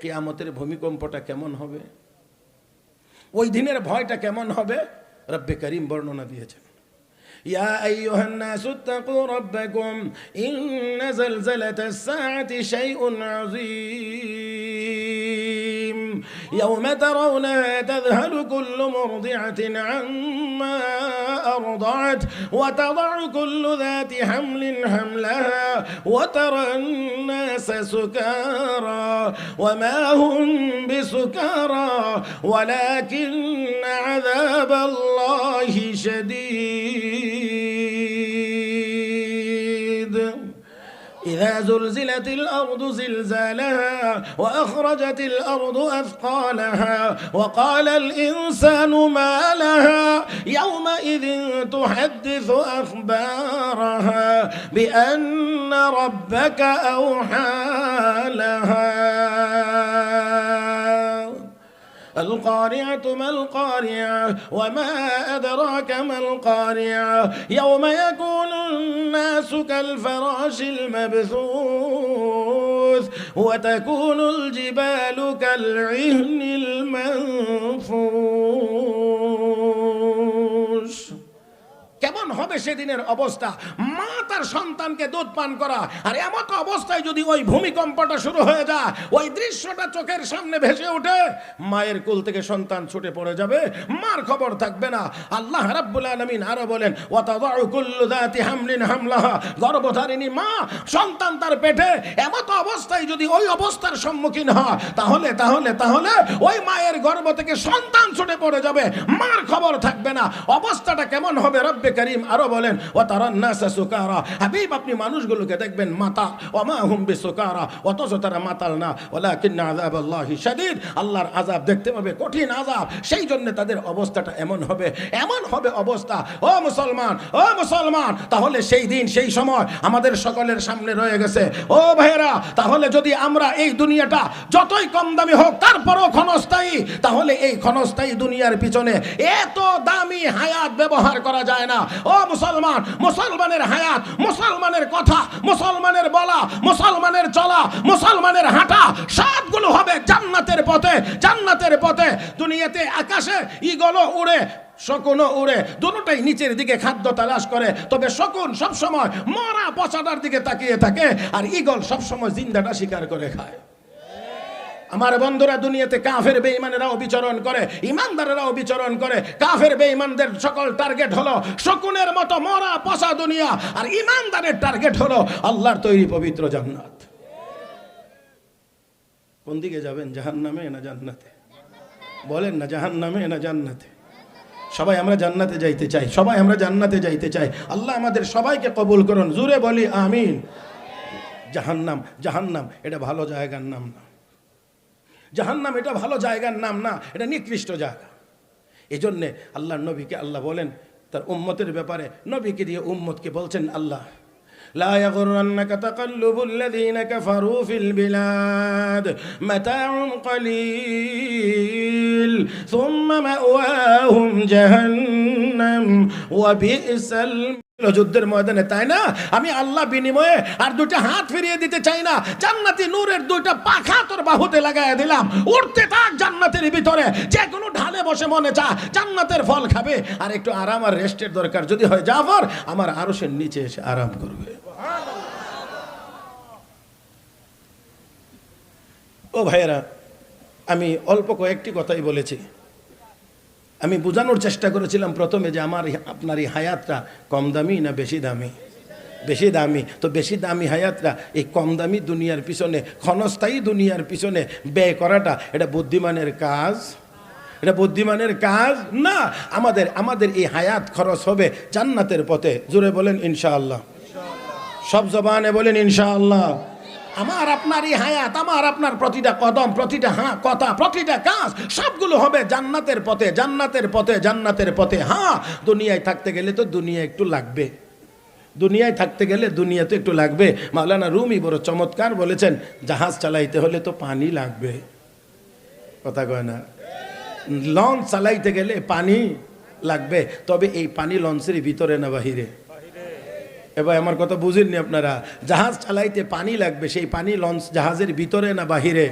কিয়ামতের ভূমিকম্পটা কেমন হবে, ওই দিনের ভয়টা কেমন হবে রব্বে করিম বর্ণনা দিয়েছেন। ইয়া আইয়ুহান নাসু তাকু রাব্বাকুম ইন্না যালজালাতাস সাআতি শাইউন আযীম ইয়াওমা তারাওনাহা তাযহালু কুল্লু মুরদি'াতিন আম্মা আরদা'at ওয়া তাদা'u কুল্লু যাতি হামলিন হামলাহা ওয়া তারান নাসা সুকারা ওয়া মা হুম বিসুকারা ওয়ালাকিন্না আযাবাল্লাহি শাদীদ إذا زلزلت الأرض زلزالها وأخرجت الأرض أثقالها وقال الإنسان ما لها يومئذ تحدث أخبارها بأن ربك أوحى لها القارعة ما القارعة وما أدراك ما القارعة يوم يكون الناس كالفراش المبثوث وتكون الجبال كالعهن المنفوش কেমন হবে সেদিনের অবস্থা, মা তার সন্তানকে দুধ পান করা, আর এমত অবস্থায় যদি ওই ভূমিকম্পটা শুরু হয়ে যায়, ওই দৃশ্যটা চোখের সামনে ভেসে ওঠে, মায়ের কোল থেকে সন্তান ছুটে পড়ে যাবে, মার খবর থাকবে না। আল্লাহ রাব্বুল আলামিন আরো বলেন ওয়া তাদাউ কুল্লু যাতি হামলিন হামলাহা, গর্ভধারিণী মা সন্তান তার পেটে, এমত অবস্থায় যদি ওই অবস্থার সম্মুখীন হয়, তাহলে তাহলে তাহলে ওই মায়ের গর্ভ থেকে সন্তান ছুটে পড়ে যাবে, মার খবর থাকবে না। অবস্থাটা কেমন হবে রব্বে করিম আরো বলেন ওয়া তারান নাসা সুকারা, হাবিব আপনি মানুষগুলোকে দেখবেন মাতা ওয়া মা হুম বিসুকারা, অথচ তারা মাতাল না, ওয়ালাকিন্না আযাবাল্লাহি শাদীদ, আল্লাহর আযাব দেখতে পাবে, কঠিন আযাব, সেই জন্য তাদের অবস্থাটা এমন হবে, এমন হবে অবস্থা। ও মুসলমান, ও মুসলমান, তাহলে সেই দিন সেই সময় আমাদের সকলের সামনে রয়ে গেছে। ও ভাইয়েরা, তাহলে যদি আমরা এই দুনিয়াটা যতই কম দামি হোক তারপরও ক্ষণস্থায়ী, তাহলে এই ক্ষণস্থায়ী দুনিয়ার পিছনে এত দামি হায়াত ব্যবহার করা যায় না। ও মুসলমান, মুসলমানের হায়াত, মুসলমানের কথা, মুসলমানের বলা, মুসলমানের চলা, মুসলমানের হাঁটা সবগুলো হবে জান্নাতের পথে, জান্নাতের পথে। দুনিয়াতে আকাশে ঈগলও উড়ে, শকুনও উড়ে, দুটোটাই নিচের দিকে খাদ্য তালাশ করে, তবে শকুন সবসময় মরা পচাটার দিকে তাকিয়ে থাকে, আর ঈগল সবসময় জিন্দাটা শিকার করে খায়। আমার বন্ধুরা, দুনিয়াতে কাফের বেঈমানেরাও বিচরণ করে, ইমানদারেরাও বিচরণ করে। কাফের বেঈমানদের সকল টার্গেট হলো শকুনের মতো মরা পচা দুনিয়া, আর ইমানদারের টার্গেট হলো আল্লাহর তৈরি পবিত্র জান্নাত। কোন দিকে যাবেন, জাহান্নামে না জান্নাতে? বলেন না, জাহান্নামে না জান্নাতে? সবাই আমরা জান্নাতে যাইতে চাই, সবাই আমরা জান্নাতে যাইতে চাই। আল্লাহ আমাদের সবাইকে কবুল করুন, জোরে বলি আমিন। জাহান্নাম, জাহান্নাম এটা ভালো জায়গার নাম না, জাহান্নাম এটা ভালো জায়গার নাম না, এটা নিকৃষ্ট জায়গা। এই জন্যে আল্লাহর নবীকে আল্লাহ বলেন তার উম্মতের ব্যাপারে, নবীকে দিয়ে উম্মতকে বলছেন আল্লাহ, লা ইয়াগুররান্নাকা তাকাল্লুবুল লাযীনা কাফারু ফিল বিলাদ মাতাউন কলিল সুম্মা মাওয়াহুম জাহান্নাম ওয়া বিসাল। যুদ্ধের ময়দানে, তাই না? আমি আল্লাহ বিনিময়ে আর দুইটা হাত ফিরিয়ে দিতে চাই না, জান্নাতি নূরের দুইটা পাখা তোর বাহুতে লাগাইয়া দিলাম, উড়তে থাক জান্নাতের ভিতরে, যে কোনো ঢালে বসে মনে চা জান্নাতের ফল খাবে, আর একটু আরাম আর রেস্টের দরকার যদি হয় জাফর আমার আরশের নিচে এসে আরাম করবে। ও ভাইয়েরা, আমি অল্প কয়েকটি কথাই বলেছি, আমি বোঝানোর চেষ্টা করেছিলাম প্রথমে যে আমার আপনার এই হায়াতটা কম দামি না বেশি দামি? বেশি দামি। তো বেশি দামি হায়াতটা এই কম দামি দুনিয়ার পিছনে, ক্ষণস্থায়ী দুনিয়ার পিছনে ব্যয় করাটা এটা বুদ্ধিমানের কাজ? এটা বুদ্ধিমানের কাজ না। আমাদের এই হায়াত খরচ হবে জান্নাতের পথে। জোরে বলেন ইনশাআল্লাহ, সব জবানে বলেন ইনশাআল্লাহ। আমার আপনার এই হায়াত, আমার আপনার প্রতিটা কদম, প্রতিটা কথা, প্রতিটা কাজ সবগুলো হবে জান্নাতের পথে, জান্নাতের পথে, জান্নাতের পথে। হ্যাঁ, দুনিয়ায় থাকতে গেলে তো দুনিয়া একটু লাগবে, দুনিয়ায় থাকতে গেলে দুনিয়া তো একটু লাগবে। মাওলানা রুমি বড় চমৎকার বলেছেন, জাহাজ চালাইতে হলে তো পানি লাগবে, কথা কয় না? লঞ্চ চালাইতে গেলে পানি লাগবে, তবে এই পানি লঞ্চের ভিতরে না বাহিরে? এবার আমার কথা বুঝেননি আপনারা? জাহাজ চালাইতে পানি লাগবে, সেই পানি লঞ্চ জাহাজের ভিতরে না বাহিরে?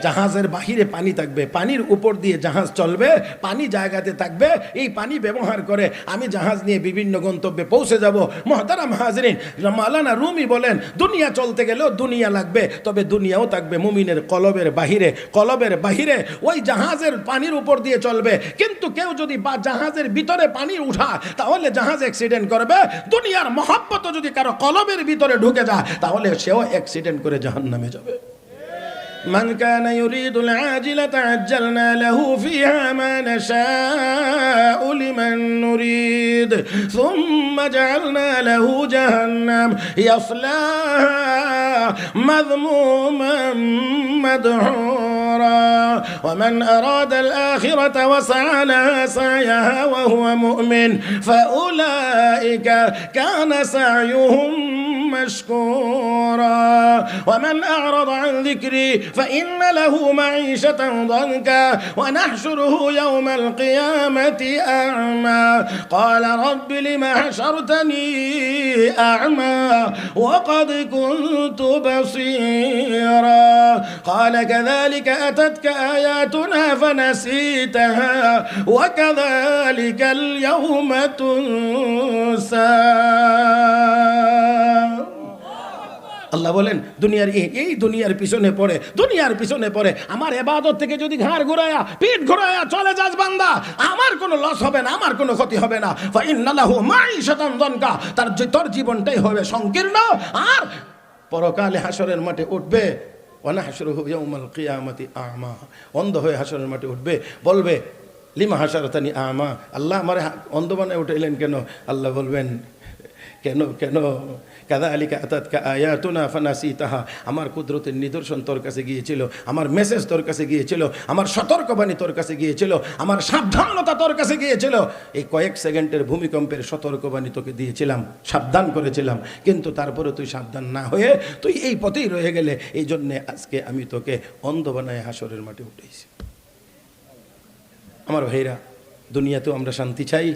জাহাজের বাহিরে পানি থাকবে, পানির উপর দিয়ে জাহাজ চলবে, পানি জায়গাতে থাকবে, এই পানি ব্যবহার করে আমি জাহাজ নিয়ে বিভিন্ন গন্তব্যে পৌঁছে যাব। মুহতারাম হাজরিন, মাওলানা রুমি বলেন দুনিয়া চলতে গেলেও দুনিয়া লাগবে, তবে দুনিয়াও থাকবে মুমিনের কলবের বাহিরে। কলবের বাহিরে ওই জাহাজের পানির উপর দিয়ে চলবে, কিন্তু কেউ যদি বা জাহাজের ভিতরে পানি উঠায় তাহলে জাহাজ অ্যাক্সিডেন্ট করবে। দুনিয়ার মহব্বত যদি কারো কলবের ভিতরে ঢুকে যায় তাহলে সেও অ্যাক্সিডেন্ট করে জাহান্নামে যাবে। من كان يريد العاجلة عجلنا له فيها ما نشاء لمن نريد ثم جعلنا له جهنم يصلاها مذموما مدحورا ومن أراد الآخرة وسعى لها سعيها وهو مؤمن فأولئك كان سعيهم مشكورا ومن أعرض عن ذكري فإن له معيشة ضنكا ونحشره يوم القيامة أعمى قال رب لم حشرتني أعمى وقد كنت بصيرا قال كذلك أتتك آياتنا فنسيتها وكذلك اليوم تنسى আল্লাহ বলেন দুনিয়ার এই দুনিয়ার পিছনে পড়ে আমার ইবাদত থেকে যদি ঘাড় ঘুরায়া পিঠ ঘুরায়া চলে যাস বান্দা, আমার কোনো লস হবে না, আমার কোনো ক্ষতি হবে না। ফা ইন্নালাহু মাঈশাতান দানকা, তোর জীবনটাই হবে সংকীর্ণ। আর পরকালে হাসরের মাঠে উঠবে, ওয়া নাহশুরুহু ইয়াউমাল কিয়ামাতি আ'মা, অন্ধ হয়ে হাসরের মাঠে উঠবে, বলবে লিমা হাশারতানি আ'মা, আল্লাহ আমারে অন্ধ বানায় উঠাইলেন কেন? আল্লাহ বলবেন কেন কাযালিকা আতাতকা আয়াতুনা ফানাসিতাহা, আমার কুদরতের নিদর্শন তোর কাছে গিয়েছিল, আমার মেসেজ তোর কাছে গিয়েছিল, আমার সতর্কবাণী তোর কাছে গিয়েছিল, আমার সাবধানতা তোর কাছে গিয়েছিল। এই কয়েক সেকেন্ডের ভূমিকম্পের সতর্কবাণী তোকে দিয়েছিলাম, সাবধান করেছিলাম, কিন্তু তারপরে তুই সাবধান না হয়ে তুই এই পথেই রয়ে গেলে। এই জন্যে আজকে আমি তোকে অন্ধ বানায় হাসরের মাঠে উঠেছি। আমার ভাইরা, দুনিয়াতেও আমরা শান্তি চাই,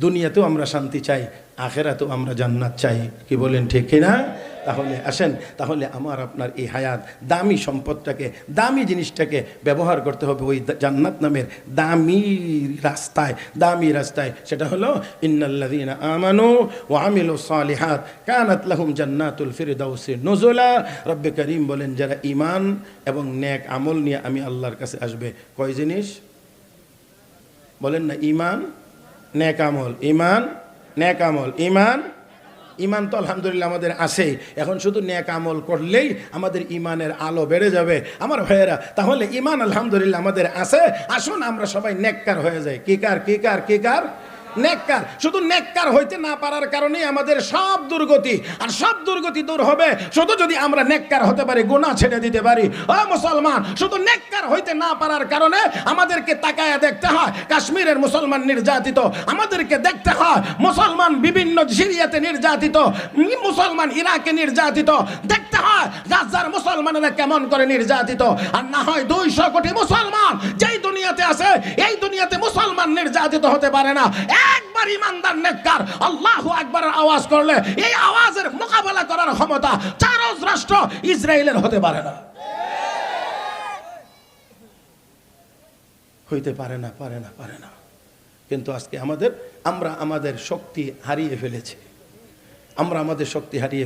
দুনিয়াতেও আমরা শান্তি চাই, আখেরাতেও আমরা জান্নাত চাই। কি বলেন ঠিক কিনা? তাহলে আসেন, তাহলে আমার আপনার এই হায়াত দামি সম্পদটাকে, দামি জিনিসটাকে ব্যবহার করতে হবে ওই জান্নাত নামের দামি রাস্তায়। সেটা হলো ইন্নাল্লাযীনা আমানু ওয়া আমিলুস সালিহাত কানাত লাহুম জান্নাতুল ফিরদাউসি নুজুলা। রব্বে করিম বলেন যারা ঈমান এবং নেক আমল নিয়ে আমি আল্লাহর কাছে আসবে, কয় জিনিস বলেন না? ঈমান, নেক আমল, ঈমান, নেক আমল, ঈমান। ঈমান তো আলহামদুলিল্লাহ আমাদের আছেই, এখন শুধু নেক আমল করলেই আমাদের ঈমানের আলো বেড়ে যাবে। আমার ভাইয়েরা, তাহলে ঈমান আলহামদুলিল্লাহ আমাদের আছে, আসুন আমরা সবাই নেককার হয়ে যাই। কি কার? নেককার। শুধু নেককার হইতে না পারার কারণেই আমাদের সব দুর্গতি, আর সব দুর্গতি দূর হবে শুধু যদি আমরা নেককার হতে পারি, গুনাহ ছেড়ে দিতে পারি। ও মুসলমান, শুধু নেককার হইতে না পারার কারণে আমাদেরকে তাকায়া দেখতে হয় কাশ্মীরের মুসলমান নির্যাতিত, আমাদেরকে দেখতে হয় মুসলমান বিভিন্ন সিরিয়াতে নির্যাতিত, মুসলমান ইরাকে নির্যাতিত, দেখতে হয় গাজার মুসলমানেরা কেমন করে নির্যাতিত। আর না হয় 200 কোটি মুসলমান যেই দুনিয়াতে আছে, এই দুনিয়াতে মুসলমান নির্যাতিত হতে পারে না। একবার ইমানদার নেককার আল্লাহু আকবারের আওয়াজ করলে এই আওয়াজের মোকাবেলা করার ক্ষমতা চারজ রাষ্ট্র ইসরায়েলের হতে পারে না, হইতে পারে না। কিন্তু আজকে আমরা আমাদের শক্তি হারিয়ে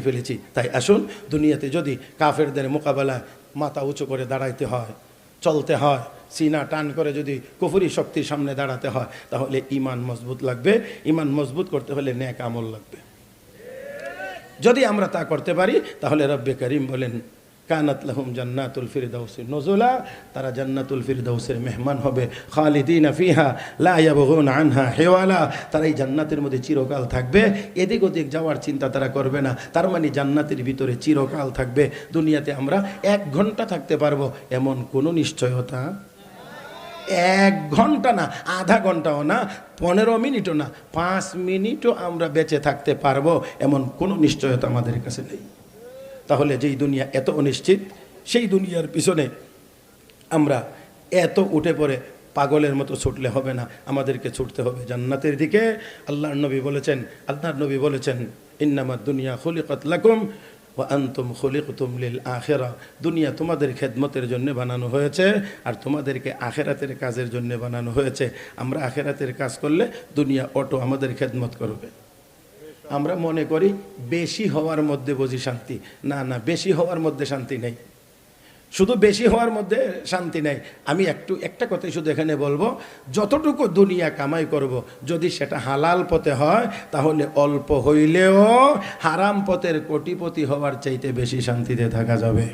ফেলেছি, তাই আসুন দুনিয়াতে যদি কাফেরদের মোকাবেলায় মাথা উঁচু করে দাঁড়াইতে হয়, চলতে হয়, সিনা টান করে যদি কুফরি শক্তির সামনে দাঁড়াতে হয়, তাহলে ঈমান মজবুত লাগবে। ঈমান মজবুত করতে হলে নেক আমল লাগবে। যদি আমরা তা করতে পারি তাহলে রব্বে করিম বলেন কানাত লাহুম জান্নাতুল ফিরদাউসি নুজুলা, তারা জান্নাতুল ফিরদাউসের মেহমান হবে। খালিদিনা ফিহা লা ইয়াবগুনা আনহা হিওয়ালা, তারা এই জান্নাতের মধ্যে চিরকাল থাকবে, এদিক ওদিক যাওয়ার চিন্তা তারা করবে না। তার মানে জান্নাতের ভিতরে চিরকাল থাকবে। দুনিয়াতে আমরা 1 ঘন্টা থাকতে পারবো এমন কোনো নিশ্চয়তা, 1 ঘন্টা না, আধা ঘন্টাও না, 15 মিনিটও না, 5 মিনিটও আমরা বেঁচে থাকতে পারবো এমন কোনো নিশ্চয়তা আমাদের কাছে নেই। তাহলে যেই দুনিয়া এত অনিশ্চিত, সেই দুনিয়ার পিছনে আমরা এত উঠে পড়ে পাগলের মতো ছুটলে হবে না, আমাদেরকে ছুটতে হবে জান্নাতের দিকে। আল্লাহর নবী বলেছেন ইন্নামাদ দুনিয়া খুলিকাত লাকুম ওয়া আনতুম খুলিকতুম লিল আখিরা, দুনিয়া তোমাদের খেদমতের জন্য বানানো হয়েছে আর তোমাদেরকে আখেরাতের কাজের জন্য বানানো হয়েছে। আমরা আখেরাতের কাজ করলে দুনিয়া অটো আমাদের খেদমত করবে। আমরা মনে করি বেশি হওয়ার মধ্যে বুঝি শান্তি। না না, বেশি হওয়ার মধ্যে শান্তি নেই, শুধু বেশি হওয়ার মধ্যে শান্তি নেই। আমি একটা কথাই শুধু এখানে বলবো, যতটুকু দুনিয়া কামাই করব, যদি সেটা হালাল পথে হয় তাহলে অল্প হইলেও হারাম পথের কোটিপতি হওয়ার চাইতে বেশি শান্তিতে থাকা যাবে।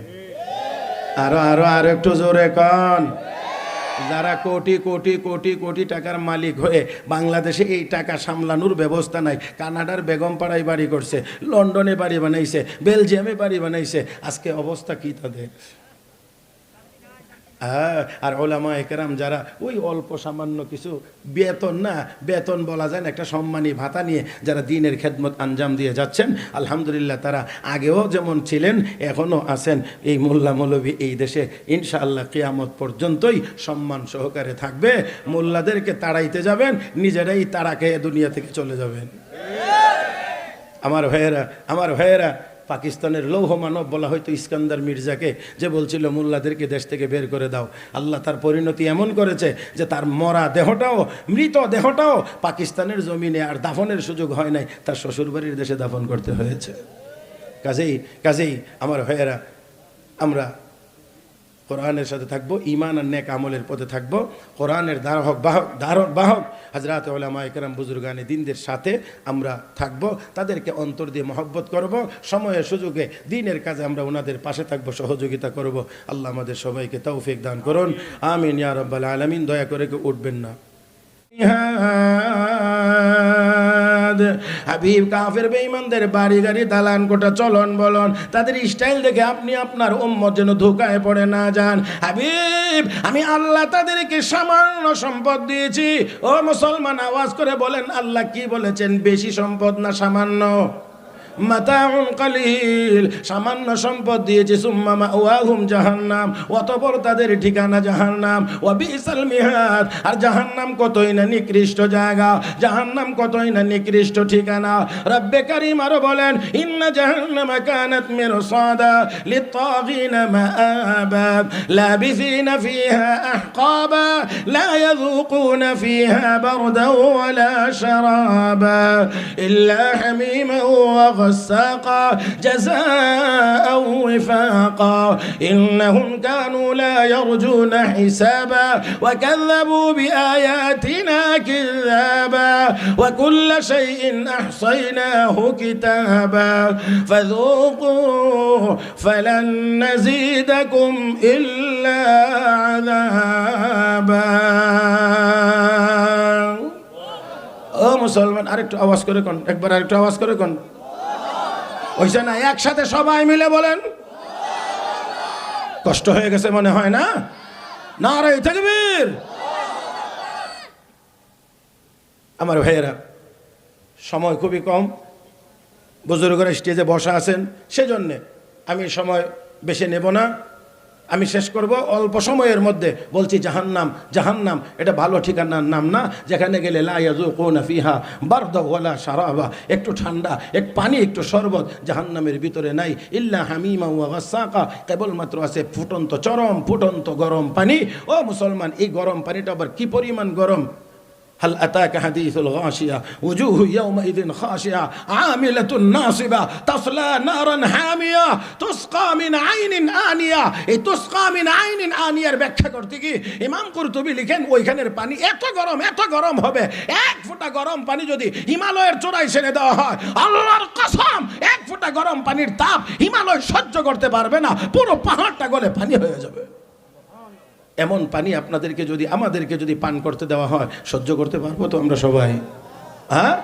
আরো একটু জোরে কন। যারা কোটি কোটি কোটি কোটি টাকার মালিক হয়ে বাংলাদেশে এই টাকা সামলানোর ব্যবস্থা নাই, কানাডার বেগমপাড়ায় বাড়ি করছে, লন্ডনে বাড়ি বানাইছে, বেলজিয়ামে বাড়ি বানাইছে, আজকে অবস্থা কি তাদের? আর ওলামা একরাম যারা ওই অল্প সামান্য কিছু বেতন, না বেতন বলা যায় না, একটা সম্মানী ভাতা নিয়ে যারা দ্বীনের খেদমত আঞ্জাম দিয়ে যাচ্ছেন, আলহামদুলিল্লাহ তারা আগেও যেমন ছিলেন এখনও আছেন। এই মোল্লা মৌলবী এই দেশে ইনশাআল্লাহ কিয়ামত পর্যন্তই সম্মান সহকারে থাকবে। মোল্লাদেরকে তাড়াইতে যাবেন, নিজেরাই তাড়া খেয়ে দুনিয়া থেকে চলে যাবেন। আমার ভাইয়েরা, পাকিস্তানের লৌহ মানব বলা হয়তো ইস্কান্দার মির্জাকে, যে বলছিল মোল্লাদেরকে দেশ থেকে বের করে দাও, আল্লাহ তার পরিণতি এমন করেছে যে তার মরা দেহটাও, মৃত দেহটাও পাকিস্তানের জমিনে আর দাফনের সুযোগ হয় নাই, তার শ্বশুরবাড়ির দেশে দাফন করতে হয়েছে। কাজেই আমার ভাইয়েরা, আমরা কোরআনের সাথে থাকবো, ঈমান আর নেক আমলের পথে থাকবো, কোরআনের ধারক বাহক হযরত উলামা ইকরাম বুজুর্গানে দ্বীনদের সাথে আমরা থাকবো, তাদেরকে অন্তর দিয়ে মহব্বত করব, সময়ে সুযোগে দ্বীনের কাজে আমরা ওনাদের পাশে থাকবো, সহযোগিতা করব। আল্লাহ আমাদের সবাইকে তৌফিক দান করুন, আমিন ইয়া রাব্বাল আলামিন। দয়া করে কেউ উঠবেন না। হাবিব কাফের বেঈমানদের বাড়ি গাড়ি দালান কোটা চলন বলন, তাদের স্টাইল দেখে আপনি আপনার উম্মত যেন ধোঁকায় পড়ে না যান। হাবিব, আমি আল্লাহ তাদেরকে সামান্য সম্পদ দিয়েছি। ও মুসলমান, আওয়াজ করে বলেন আল্লাহ কি বলেছেন? বেশি সম্পদ না সামান্য? মাতাউন কালিল, সামান্য সম্পদ দিয়েছে। সুম্মা মাওয়াহুম জাহান্নাম, অতঃপর তাদের ঠিকানা জাহান্নাম। ওয়া বিসাল মিহাদ, আর জাহান্নাম কতই না নিকৃষ্ট জায়গা, জাহান্নাম কতই না নিকৃষ্ট ঠিকানা। রব্বে কারীম আরো বলেন, ইন্না জাহান্নামা কানাত মিরসাদা লিত্তাগিনা মাআবা লাবিসিনা ফিহা আহকাবা লা ইয়াযুকুনা ফিহা বারদান ওয়ালা শারাবা ইল্লা হামিমান ওয়া غساقا جزاء وفاقا إنهم كانوا لا يرجون حسابا وكذبوا بآياتنا كذابا وكل شيء أحصيناه كتابا فذوقوا فلن نزيدكم إلا عذابا। ও মুসলমান, আরেকটু আওয়াজ করে কোন, একবার আরেকটু আওয়াজ করে কোন। ওইসে না, একসাথে সবাই মিলে বলেন। কষ্ট হয়ে গেছে মনে হয় না? নারে তাকবীর। আমার ভাইয়েরা, সময় খুবই কম, বুজুর্গরা স্টেজে বসা আছেন, সেজন্যে আমি সময় বেশি নেব না। আমি শেষ করব অল্প সময়ের মধ্যে। বলছি জাহান্নাম, জাহান্নাম এটা ভালো ঠিকানার নাম না, যেখানে গেলে লা ইয়াযুকুনা ফিহা বারদা ওয়ালা শারাবা, একটু ঠান্ডা, এক পানি, একটু শরবত জাহান্নামের ভিতরে নাই। ইল্লা হামিমা ওয়া গাসাকা, কেবলমাত্র আছে ফুটন্ত, চরম ফুটন্ত গরম পানি। ও মুসলমান, এই গরম পানিটা আবার কি পরিমাণ গরম! هل أتاك حديث الغاشية وجوه يومئذ خاشعة عاملة ناصبة تصلى نارا حامية تسقى من عين آنية। এই তুসকা মিন আইনিন আনিয়ার ব্যাখ্যা করতে গিয়ে ইমাম কুরতুবী লিখেন, ওইখানের পানি এত গরম হবে, এক ফোঁটা গরম পানি যদি হিমালয়ের চূড়ায় ছেড়ে দেওয়া হয়, আল্লাহর কসম, এক ফোঁটা গরম পানির তাপ হিমালয় সহ্য করতে পারবে না, পুরো পাহাড়টা গলে পানি হয়ে যাবে। এমন পানি আপনাদেরকে যদি, আমাদেরকে যদি পান করতে দেওয়া হয়, সহ্য করতে পারবো তো আমরা সবাই? হ্যাঁ?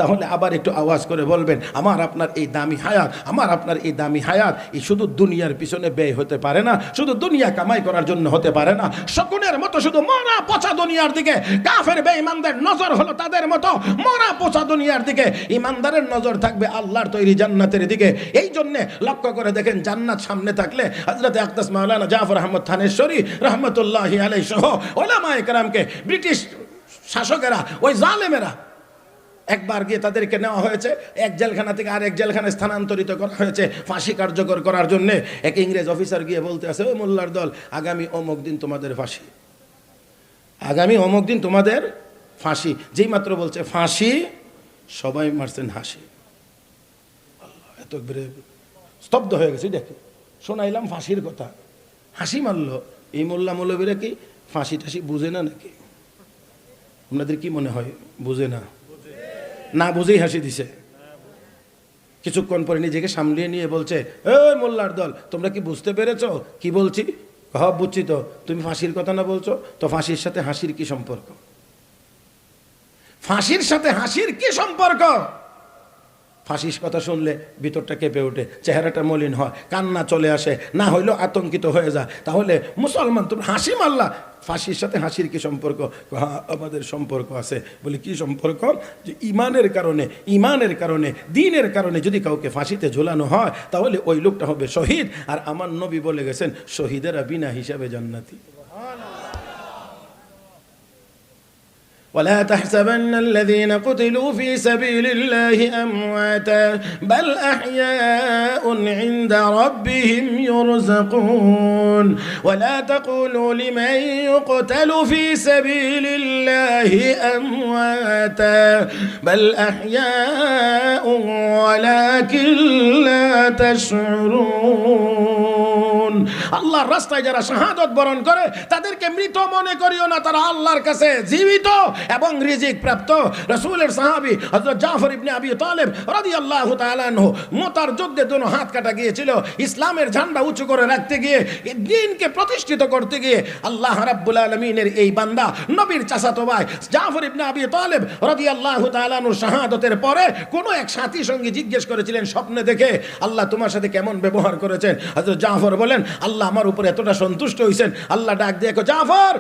তাহলে আবার একটু আওয়াজ করে বলবেন, আমার আপনার এই দামি হায়াত, আমার আপনার এই দামি হায়াত এই শুধু দুনিয়ার পিছনে ব্যয় হতে পারে না, শুধু দুনিয়া কামাই করার জন্য হতে পারে না। শকুনের মতো শুধু মরা পচা দুনিয়ার দিকে কাফের বেঈমানদের নজর হলো তাদের মতো মরা পচা দুনিয়ার দিকে, ইমানদারের নজর থাকবে আল্লাহর তৈরি জান্নাতের দিকে। এই জন্য লক্ষ্য করে দেখেন, জান্নাত সামনে থাকলে হযরত আকদাস মাওলানা জাফর আহমদ থানেশ্বরী রহমতুল্লাহি আলাইহি সহ উলামায়ে কেরামকে ব্রিটিশ শাসকেরা, ওই জালেমেরা একবার গিয়ে তাদেরকে নেওয়া হয়েছে, এক জেলখানা থেকে আরেক জেলখানায় স্থানান্তরিত করা হয়েছে ফাঁসি কার্যকর করার জন্যে। এক ইংরেজ অফিসার গিয়ে বলতে আছে, ওই মোল্লার দল, আগামী অমুক দিন তোমাদের ফাঁসি, আগামী অমুক দিন তোমাদের ফাঁসি। যেই মাত্র বলছে ফাঁসি, সবাই মারছেন হাসি। এত স্তব্ধ হয়ে গেছে। দেখে শোনাইলাম ফাঁসির কথা, হাসি মারলো। এই মোল্লা মৌলবীরা কি ফাঁসি টাসি বুঝে না নাকি? আপনাদের কি মনে হয় বুঝে না? না বুঝেই হাসি দিছে। কিছুক্ষণ পরে নিজেকে সামলিয়ে নিয়ে বলছে, এই মোল্লার দল, তোমরা কি বুঝতে পেরেছ কি বলছি? হ্যাঁ বুঝছি তো। তুমি ফাঁসির কথা না বলছো তো, ফাঁসির সাথে হাসির কি সম্পর্ক? ফাঁসির সাথে হাসির কি সম্পর্ক? ফাঁসির কথা শুনলে ভিতরটা কেঁপে ওঠে, চেহারাটা মলিন হয়, কান্না চলে আসে, না হইলেও আতঙ্কিত হয়ে যায়। তাহলে মুসলমান তুমি হাসি মারলা, ফাঁসির সাথে হাসির কি সম্পর্ক? হ্যাঁ আমাদের সম্পর্ক আছে। বলি কি সম্পর্ক? যে ইমানের কারণে দ্বীনের কারণে যদি কাউকে ফাঁসিতে ঝোলানো হয় তাহলে ওই লোকটা হবে শহীদ। আর আমার নবী বলে গেছেন, শহীদেরা বিনা হিসাবে জান্নাতি। ولا تحسبن الذين قتلوا في سبيل الله أمواتا بل أحياء عند ربهم يرزقون ولا تقولوا لمن يقتل في سبيل الله أمواتا بل أحياء ولكن لا تشعرون। আল্লাহর রাস্তায় যারা শাহাদাত বরণ করে তাদেরকে মৃত মনে করিও না, তারা আল্লাহর কাছে জীবিত এবং রিজিক প্রাপ্ত। রাসূলের সাহাবী হযরত জাফর ইবনে আবি তালেব রাদিয়াল্লাহু তাআলা আনহু মুতার যুদ্ধে দুনো হাত কাটা গিয়েছিল। ইসলামের ঝান্ডা উঁচু করে রাখতে গিয়ে, দ্বীনকে প্রতিষ্ঠিত করতে গিয়ে আল্লাহ রাব্বুল আলামিনের এই বান্দা নবীর চাচাতো ভাই জাফর ইবনে আবি তালেব রাদিয়াল্লাহু তাআলা আনহুর শাহাদাতের পরে কোন এক সাথী সঙ্গী জিজ্ঞেস করেছিলেন স্বপ্নে দেখে, আল্লাহ তোমার সাথে কেমন ব্যবহার করেছেন? হযরত জাফর বলেন, আল্লাহ আমার উপর এতটা সন্তুষ্ট হয়েছেন। আল্লাহ ডাক দিয়ে, জাফর